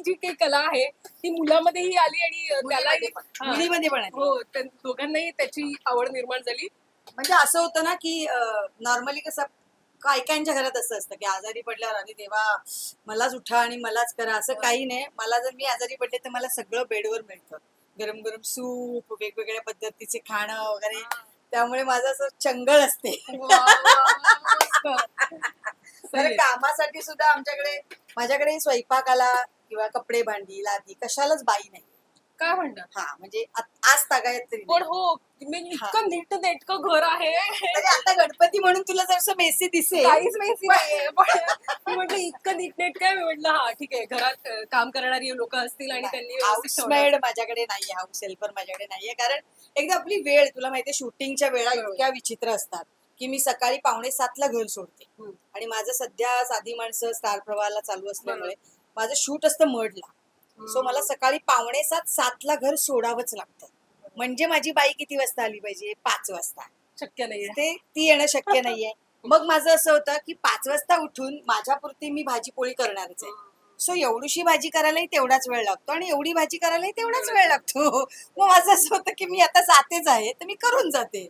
जी काही कला आहे ती मुलामध्येही आली आणि त्यालाही मुलीमध्ये पण आहे. हो दोघांनाही त्याची आवड निर्माण झाली. म्हणजे असं होतं ना की नॉर्मली कसं कायकांच्या घरात असं असतं की आजारी पडल्यावर अरे देवा मलाच उठा आणि मलाच करा असं काही नाही. मला जर मी आजारी पडले तर मला सगळं बेडवर मिळतं. गरम गरम सूप, वेगवेगळ्या पद्धतीचे खाणं वगैरे. त्यामुळे माझं असं चंगळ असते. तर कामासाठी सुद्धा माझ्याकडे स्वयंपाकाला किंवा कपडे भांडी लादी कशालाच बाई नाही. काय म्हणणार? हा म्हणजे आज तागायत तरी पण नाही. हो म्हणजे इतकं नीट नेटकं घर आहे. म्हणजे आता गणपती म्हणून तुला जसं मेसी दिसेल काहीच मेसी नाहीये पण मी म्हटलं इतकं नीटनेट काय मी म्हटलं हा ठीक आहे घरात काम करणारी लोक असतील आणि त्यांनी व्यवस्थित ठेवलं हाऊसमेड माझ्याकडे नाहीये, हाऊस हेल्पर माझ्याकडे नाहीये. कारण एकदा आपली वेळ तुला माहितीये शूटिंगच्या वेळा बरोबर. इतक्या विचित्र असतात की मी सकाळी 5:45ला घर सोडते हम्म. आणि माझं सध्या साधी माणसं स्टार प्रवाहाला चालू असल्यामुळे माझं शूट असतं मडला. सो मला सकाळी 6:45-7ला घर सोडावंच लागतं. म्हणजे माझी बाई किती वाजता आली पाहिजे? 5 वाजता. शक्य नाहीये. ती येणं शक्य नाहीये. मग माझं असं होतं की 5 वाजता उठून माझ्यापुरती मी भाजी पोळी करणारच आहे. सो एवढीशी भाजी करायलाही तेवढाच वेळ लागतो आणि एवढी भाजी करायलाही तेवढाच वेळ लागतो. मग माझं असं होतं की मी आता जातेच आहे तर मी करून जाते.